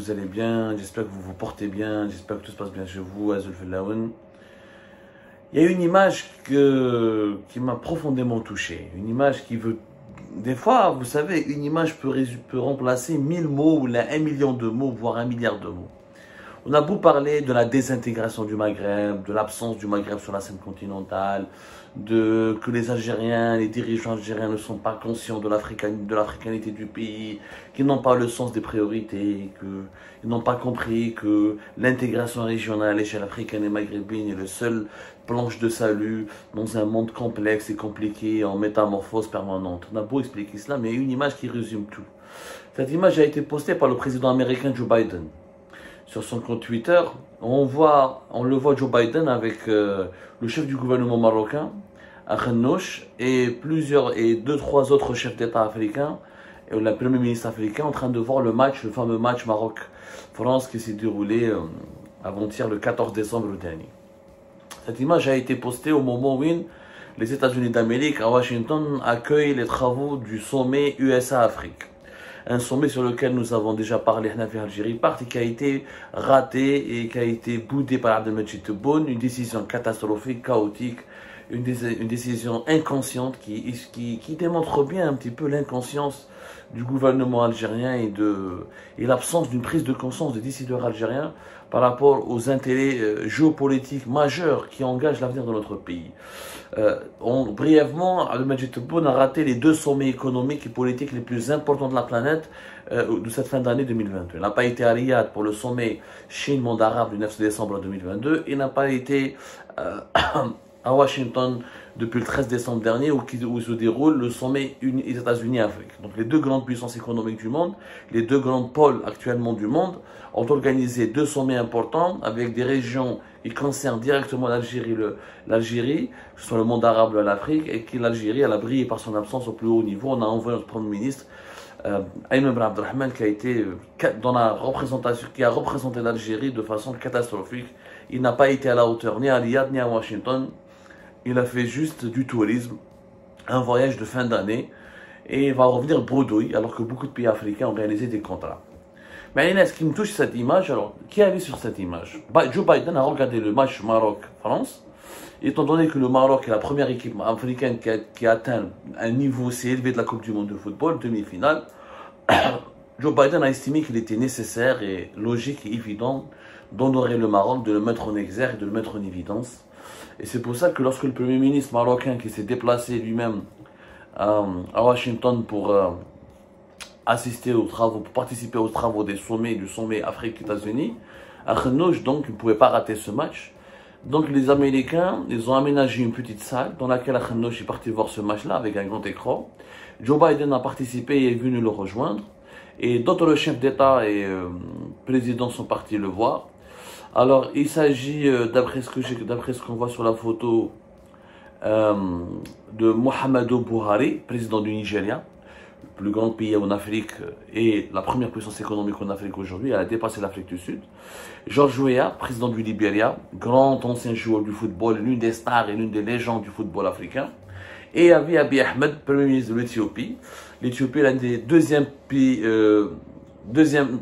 vous allez bien, j'espère que vous vous portez bien, j'espère que tout se passe bien chez vous, Azul Fellaoun. Il y a une image qui m'a profondément touché, une image qui veut... Des fois, vous savez, une image peut remplacer 1000 mots ou 1 million de mots, voire 1 milliard de mots. On a beau parler de la désintégration du Maghreb, de l'absence du Maghreb sur la scène continentale, que les Algériens, les dirigeants algériens ne sont pas conscients de l'africanité du pays, qu'ils n'ont pas le sens des priorités, qu'ils n'ont pas compris que l'intégration régionale à l'échelle africaine et maghrébine est le seul planche de salut dans un monde complexe et compliqué en métamorphose permanente. On a beau expliquer cela, mais il y a une image qui résume tout. Cette image a été postée par le président américain Joe Biden. Sur son compte Twitter, on le voit Joe Biden avec le chef du gouvernement marocain, Akhnouch, et 2-3 autres chefs d'État africains, et le premier ministre africain en train de voir le fameux match Maroc-France qui s'est déroulé avant-hier le 14 décembre dernier. Cette image a été postée au moment où les États-Unis d'Amérique à Washington accueillent les travaux du sommet USA-Afrique. Un sommet sur lequel nous avons déjà parlé, Algérie parti, qui a été raté et qui a été boudé par Abdelmajid Tebboune, une décision catastrophique, chaotique, une décision inconsciente qui démontre bien un petit peu l'inconscience du gouvernement algérien et l'absence d'une prise de conscience des décideurs algériens par rapport aux intérêts géopolitiques majeurs qui engagent l'avenir de notre pays. Brièvement, Abdelmajid Tebboune a raté les 2 sommets économiques et politiques les plus importants de la planète de cette fin d'année 2022. Il n'a pas été à Riyad pour le sommet Chine-Monde arabe du 9 décembre 2022. Il n'a pas été à Washington depuis le 13 décembre dernier où se déroule le sommet États-Unis-Afrique. Donc les 2 grandes puissances économiques du monde, les 2 grands pôles actuellement du monde ont organisé 2 sommets importants avec des régions qui concernent directement l'Algérie, que ce soit le monde arabe ou l'Afrique, et que l'Algérie a brillé par son absence au plus haut niveau. On a envoyé notre Premier ministre Ayman Ben Abdelrahman qui a représenté l'Algérie de façon catastrophique. Il n'a pas été à la hauteur ni à Riyad ni à Washington. Il a fait juste du tourisme, un voyage de fin d'année, et il va revenir bredouille, alors que beaucoup de pays africains ont réalisé des contrats. Mais ce qui me touche, cette image, alors, qui a vu sur cette image? Joe Biden a regardé le match Maroc-France, étant donné que le Maroc est la première équipe africaine qui a atteint un niveau aussi élevé de la Coupe du Monde de football, demi-finale. Joe Biden a estimé qu'il était nécessaire et logique et évident d'honorer le Maroc, de le mettre en exergue, de le mettre en évidence. Et c'est pour ça que lorsque le Premier ministre marocain qui s'est déplacé lui-même à Washington pour participer aux travaux du sommet Afrique-États-Unis, Akhnouch, donc, il ne pouvait pas rater ce match. Donc les Américains, ils ont aménagé une petite salle dans laquelle Akhnouch est parti voir ce match-là avec un grand écran. Joe Biden a participé et est venu le rejoindre. Et d'autres chefs d'État et présidents sont partis le voir. Alors, il s'agit, d'après ce qu'on voit sur la photo, de Muhammadu Buhari, président du Nigeria, le plus grand pays en Afrique et la première puissance économique en Afrique aujourd'hui. Elle a dépassé l'Afrique du Sud. George Weah, président du Libéria, grand ancien joueur du football, l'une des stars et l'une des légendes du football africain. Et Abiy Ahmed, premier ministre de l'Éthiopie. L'Éthiopie est l'un des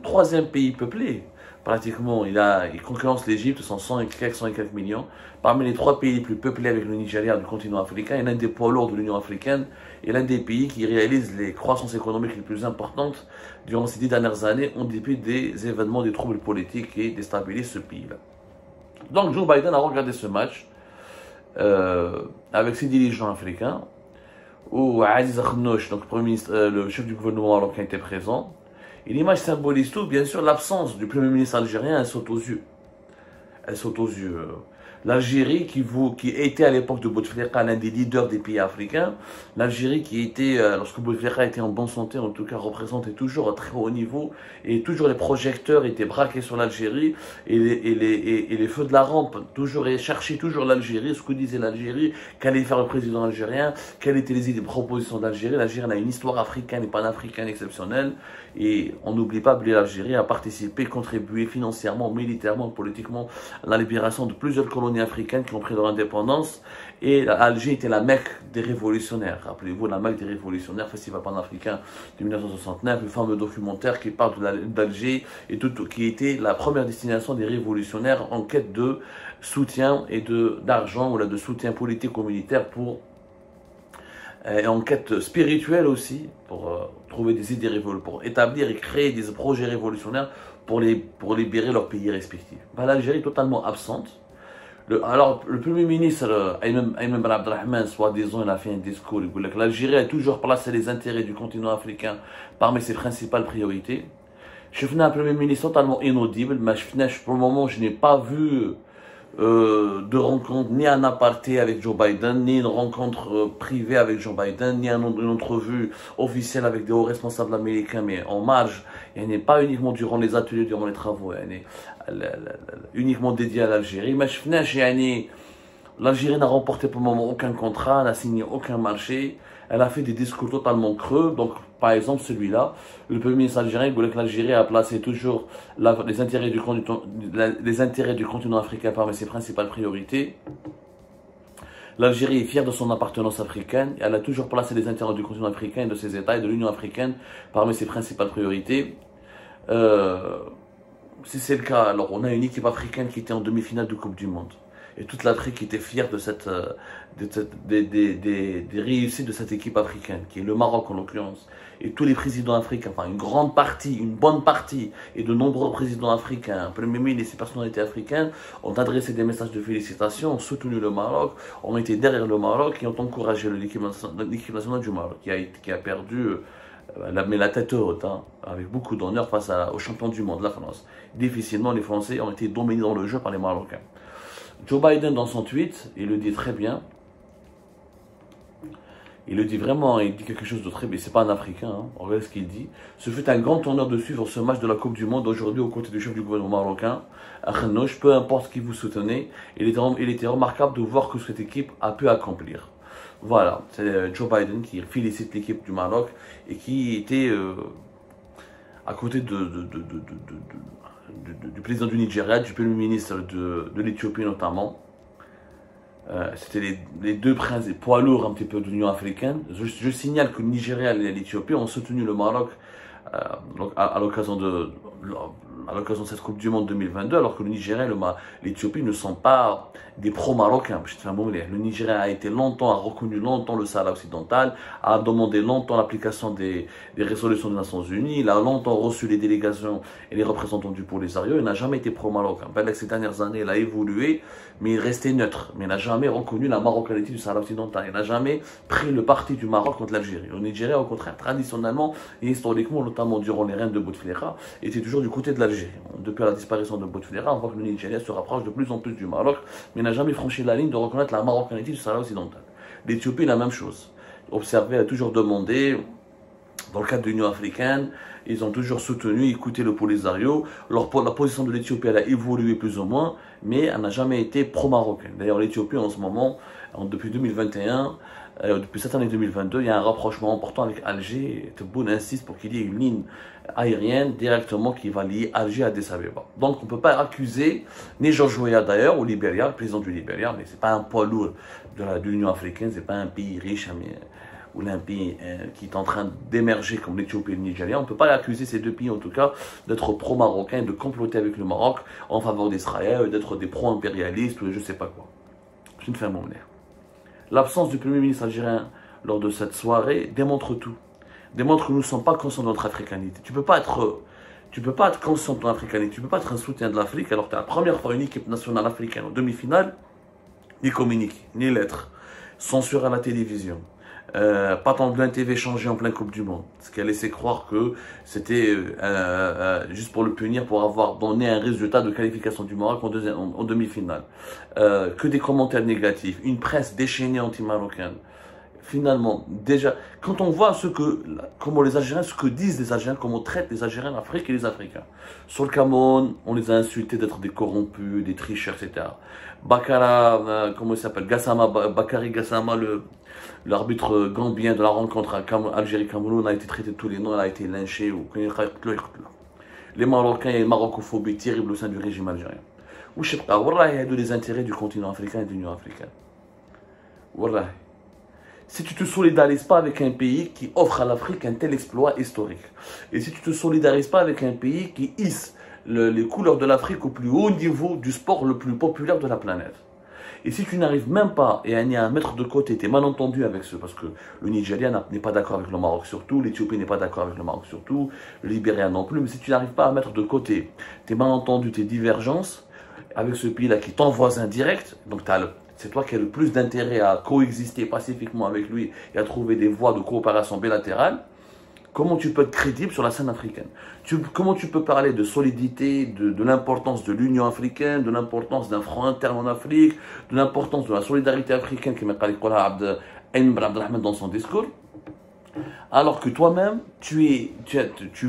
troisième pays peuplés. Pratiquement, il concurrence l'Égypte, 100 et quelques millions. Parmi les 3 pays les plus peuplés avec le Nigeria du continent africain, et l'un des poids lourds de l'Union africaine, et l'un des pays qui réalise les croissances économiques les plus importantes durant ces 10 dernières années, en dépit des événements, des troubles politiques qui déstabilisent ce pays-là. Donc Joe Biden a regardé ce match avec ses dirigeants africains, où Aziz Akhnouch, donc le chef du gouvernement marocain, était présent. Et l'image symbolise tout, bien sûr, l'absence du Premier ministre algérien, elle saute aux yeux. Elle saute aux yeux. L'Algérie, qui était à l'époque de Bouteflika l'un des leaders des pays africains, l'Algérie qui était, lorsque Bouteflika était en bonne santé, en tout cas représentait toujours à très haut niveau, et toujours les projecteurs étaient braqués sur l'Algérie, et les feux de la rampe cherchaient toujours l'Algérie, ce que disait l'Algérie, qu'allait faire le président algérien, quelles étaient les idées, propositions d'Algérie. L'Algérie a une histoire africaine et panafricaine exceptionnelle, et on n'oublie pas que l'Algérie a participé, contribué financièrement, militairement, politiquement à la libération de plusieurs colonies colonies africaines qui ont pris leur indépendance. Et Alger était la Mecque des révolutionnaires. Rappelez-vous, la Mecque des révolutionnaires, Festival panafricain de 1969, le fameux documentaire qui parle d'Alger et qui était la première destination des révolutionnaires en quête de soutien et d'argent, ou de soutien politique ou militaire et en quête spirituelle aussi, pour trouver des idées révolutionnaires, pour établir et créer des projets révolutionnaires pour libérer leurs pays respectifs. L'Algérie est totalement absente. Alors, le Premier ministre, Ayman Ben Abdelrahman, soi-disant, il a fait un discours, il dit que l'Algérie a toujours placé les intérêts du continent africain parmi ses principales priorités. Je venais un Premier ministre totalement inaudible, mais pour le moment, je n'ai pas vu de rencontre, ni un aparté avec Joe Biden, ni une rencontre privée avec Joe Biden, ni une entrevue officielle avec des hauts responsables américains, mais en marge. Il n'est pas uniquement durant les ateliers, durant les travaux, uniquement dédié à l'Algérie. Mais l'Algérie n'a remporté pour le moment aucun contrat, n'a signé aucun marché. Elle a fait des discours totalement creux. Donc, par exemple, celui-là, le Premier ministre algérien voulait que l'Algérie a placé toujours les intérêts du continent africain parmi ses principales priorités. L'Algérie est fière de son appartenance africaine. Elle a toujours placé les intérêts du continent africain, de ses États et de l'Union africaine parmi ses principales priorités. Si c'est le cas, alors on a une équipe africaine qui était en demi-finale de Coupe du Monde. Et toute l'Afrique était fière des réussites de cette équipe africaine, qui est le Maroc en l'occurrence. Et tous les présidents africains, enfin une bonne partie, et de nombreux présidents africains, Premier ministre et ses personnalités africaines, ont adressé des messages de félicitations, ont soutenu le Maroc, ont été derrière le Maroc et ont encouragé l'équipe nationale du Maroc, qui a perdu, mais la tête haute, avec beaucoup d'honneur face aux champions du monde, la France. Difficilement, les Français ont été dominés dans le jeu par les Marocains. Joe Biden, dans son tweet, il le dit très bien. Il le dit vraiment, il dit quelque chose de très bien. C'est pas un Africain, regardez ce qu'il dit. Ce fut un grand honneur de suivre ce match de la Coupe du Monde aujourd'hui aux côtés du chef du gouvernement marocain, Akhnouch. Peu importe qui vous soutenez, il était remarquable de voir que cette équipe a pu accomplir. Voilà, c'est Joe Biden qui félicite l'équipe du Maroc et qui était à côté du président du Nigeria, du premier ministre de l'Éthiopie notamment. C'était les deux poids lourds un petit peu de l'Union africaine. Je signale que le Nigeria et l'Éthiopie ont soutenu le Maroc à l'occasion de cette Coupe du Monde 2022, alors que le Nigeria et l'Éthiopie ne sont pas des pro-marocains. Le Nigeria a reconnu longtemps le Sahara occidental, a demandé longtemps l'application des résolutions des Nations Unies, il a longtemps reçu les délégations et les représentants du Polisario, il n'a jamais été pro-marocain. Ces dernières années, il a évolué, mais il restait neutre. Mais il n'a jamais reconnu la marocanité du Sahara occidental. Il n'a jamais pris le parti du Maroc contre l'Algérie. Le Nigeria, au contraire, traditionnellement et historiquement, notamment durant les règnes de Bouteflika, était toujours du côté de l'Algérie. Depuis la disparition de Bouteflika, on voit que le Nigeria se rapproche de plus en plus du Maroc, mais n'a jamais franchi la ligne de reconnaître la marocanité du Sahara occidental. L'Éthiopie, la même chose. Observé a toujours demandé, dans le cadre de l'Union africaine, ils ont toujours soutenu, écouté le Polisario. La position de l'Éthiopie, elle a évolué plus ou moins, mais elle n'a jamais été pro-marocaine. D'ailleurs, l'Éthiopie, en ce moment, depuis 2021, depuis cette année 2022, il y a un rapprochement important avec Alger. Tebboune insiste pour qu'il y ait une ligne aérienne directement qui va lier Alger à Addis Abeba. Donc on ne peut pas accuser, ni George Weah d'ailleurs, au Libéria, le président du Libéria, mais ce n'est pas un poids lourd de l'Union africaine, ce n'est pas un pays riche, ou un pays qui est en train d'émerger comme l'Éthiopie et le Nigeria. On ne peut pas accuser ces deux pays en tout cas d'être pro-marocains, de comploter avec le Maroc en faveur d'Israël, d'être des pro-impérialistes ou je ne sais pas quoi. Je ne fais mon nerf. L'absence du Premier ministre algérien lors de cette soirée démontre tout. Démontre que nous ne sommes pas conscients de notre africanité. Tu ne peux pas être conscient de ton africanité, tu ne peux pas être un soutien de l'Afrique alors que tu es la première fois une équipe nationale africaine en demi-finale, ni communique, ni lettre, censure à la télévision. Pas tant de TV changé en pleine Coupe du Monde. Ce qui a laissé croire que c'était juste pour le punir, pour avoir donné un résultat de qualification du Maroc en demi-finale. Que des commentaires négatifs, une presse déchaînée anti-marocaine. Finalement, déjà, quand on voit comment les Algériens, ce que disent les Algériens, comment on traite les Algériens, l'Afrique et les Africains. Sur le Cameroun, on les a insultés d'être des corrompus, des tricheurs, etc. Bakara, comment il s'appelle, Bakary Gassama, l'arbitre gambien de la rencontre Algérie-Cameroun a été traité de tous les noms, il a été lynché. Les Marocains et les marocophobie terrible au sein du régime algérien. واش يبقى والله هادو les intérêts du continent africain et de l'Union africaine. والله. Si tu ne te solidarises pas avec un pays qui offre à l'Afrique un tel exploit historique, et si tu ne te solidarises pas avec un pays qui hisse les couleurs de l'Afrique au plus haut niveau du sport le plus populaire de la planète, et si tu n'arrives même pas à mettre de côté tes malentendus avec ceux, parce que le Nigeria n'est pas d'accord avec le Maroc surtout, l'Éthiopie n'est pas d'accord avec le Maroc surtout, le Libéria non plus, mais si tu n'arrives pas à mettre de côté tes malentendus, tes divergences, avec ce pays-là qui est ton voisin direct, donc c'est toi qui as le plus d'intérêt à coexister pacifiquement avec lui et à trouver des voies de coopération bilatérale, comment tu peux être crédible sur la scène africaine? Comment tu peux parler de solidité, de l'importance de l'Union africaine, de l'importance d'un front interne en Afrique, de l'importance de la solidarité africaine, qui m'a dit Abdelrahman dans son discours, alors que toi-même, tu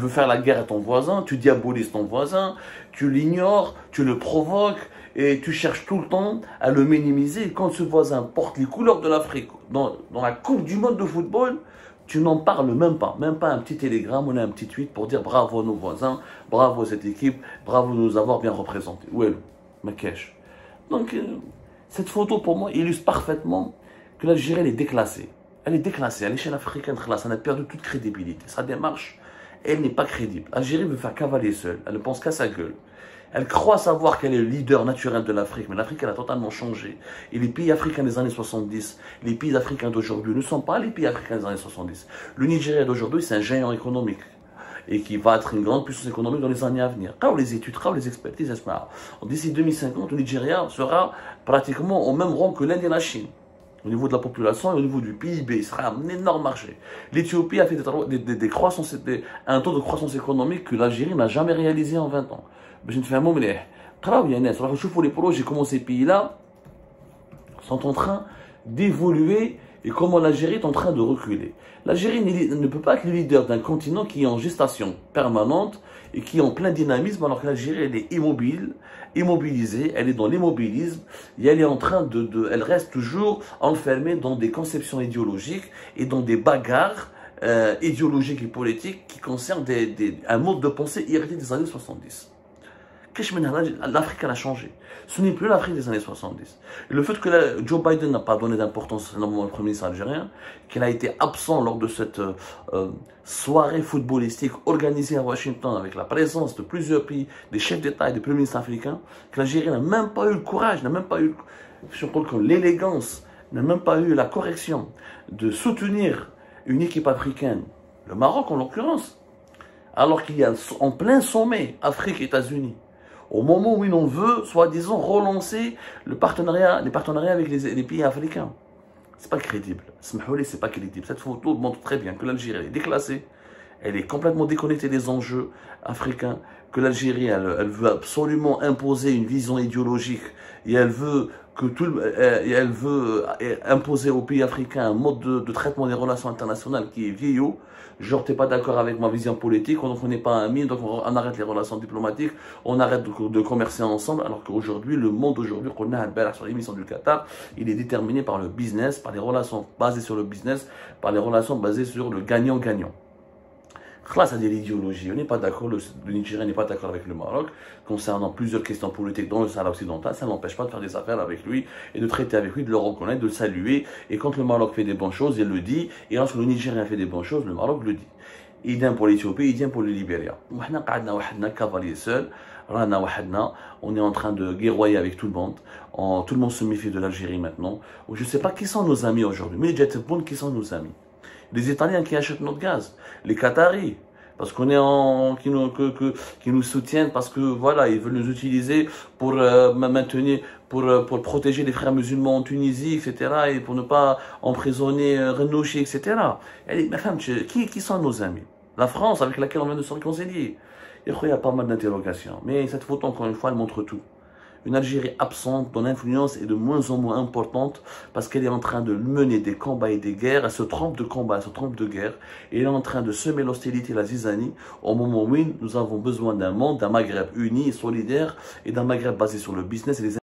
veux faire la guerre à ton voisin, tu diabolises ton voisin, tu l'ignores, tu le provoques, et tu cherches tout le temps à le minimiser. Et quand ce voisin porte les couleurs de l'Afrique dans la Coupe du Monde de football, tu n'en parles même pas un petit télégramme, on a un petit tweet pour dire bravo à nos voisins, bravo à cette équipe, bravo de nous avoir bien représentés. Où est le Marrakech? Donc, cette photo pour moi illustre parfaitement que l'Algérie elle est déclassée. Elle est déclassée, à l'échelle africaine, elle a perdu toute crédibilité. Sa démarche, elle n'est pas crédible. L'Algérie veut faire cavaler seule, elle ne pense qu'à sa gueule. Elle croit savoir qu'elle est le leader naturel de l'Afrique, mais l'Afrique, elle a totalement changé. Et les pays africains des années 70, les pays africains d'aujourd'hui ne sont pas les pays africains des années 70. Le Nigeria d'aujourd'hui, c'est un géant économique et qui va être une grande puissance économique dans les années à venir. Quand les études, quand les expertises, d'ici 2050, le Nigeria sera pratiquement au même rang que l'Inde et la Chine. Au niveau de la population et au niveau du PIB, il sera un énorme marché. L'Éthiopie a fait un taux de croissance économique que l'Algérie n'a jamais réalisé en 20 ans. Je ne fais un mot, mais les projets, comment ces pays-là sont en train d'évoluer et comment l'Algérie est en train de reculer. L'Algérie ne peut pas être le leader d'un continent qui est en gestation permanente et qui est en plein dynamisme, alors que l'Algérie, elle est immobilisée, elle est dans l'immobilisme, et elle est en train elle reste toujours enfermée dans des conceptions idéologiques et dans des bagarres idéologiques et politiques qui concernent un mode de pensée hérité des années 70. L'Afrique a changé. Ce n'est plus l'Afrique des années 70. Et le fait que Joe Biden n'a pas donné d'importance au Premier ministre algérien, qu'il a été absent lors de cette soirée footballistique organisée à Washington avec la présence de plusieurs pays, des chefs d'État et des premiers ministres africains, que l'Algérie n'a même pas eu le courage, n'a même pas eu l'élégance, n'a même pas eu la correction de soutenir une équipe africaine, le Maroc en l'occurrence, alors qu'il y a en plein sommet Afrique-États-Unis. Au moment où on veut, soi-disant, relancer les partenariats avec les pays africains. C'est pas crédible. C'est pas crédible. Cette photo montre très bien que l'Algérie est déclassée, elle est complètement déconnectée des enjeux africains, que l'Algérie, elle veut absolument imposer une vision idéologique et elle veut imposer aux pays africains un mode de traitement des relations internationales qui est vieillot. Genre, t'es pas d'accord avec ma vision politique, donc on n'est pas amis, donc on arrête les relations diplomatiques, on arrête de commercer ensemble, alors qu'aujourd'hui, le monde aujourd'hui, qu'on a sur l'émission du Qatar, il est déterminé par le business, par les relations basées sur le business, par les relations basées sur le gagnant-gagnant. Là, ça dit l'idéologie. On n'est pas d'accord, le Nigeria n'est pas d'accord avec le Maroc concernant plusieurs questions politiques dans le Sahara occidental. Ça n'empêche pas de faire des affaires avec lui et de traiter avec lui, de le reconnaître, de le saluer. Et quand le Maroc fait des bonnes choses, il le dit. Et lorsque le Nigeria fait des bonnes choses, le Maroc le dit. Idem pour l'Éthiopie, idem pour le Libéria. Cavalier seul. On est en train de guerroyer avec tout le monde. Tout le monde se méfie de l'Algérie maintenant. Je ne sais pas qui sont nos amis aujourd'hui. Mais les Jetbond, qui sont nos amis? Les Italiens qui achètent notre gaz, les Qataris, parce qu'on est qui nous soutiennent, parce que voilà, ils veulent nous utiliser pour maintenir, pour protéger les frères musulmans en Tunisie, etc., et pour ne pas emprisonner Renouchi, etc. Et, ma femme, qui sont nos amis? La France, avec laquelle on vient de se réconcilier. Il y a pas mal d'interrogations, mais cette photo, encore une fois, elle montre tout. Une Algérie absente, dont l'influence est de moins en moins importante parce qu'elle est en train de mener des combats et des guerres. Elle se trompe de combat, elle se trompe de guerre. Et elle est en train de semer l'hostilité et la zizanie au moment où nous avons besoin d'un monde, d'un Maghreb uni et solidaire et d'un Maghreb basé sur le business et les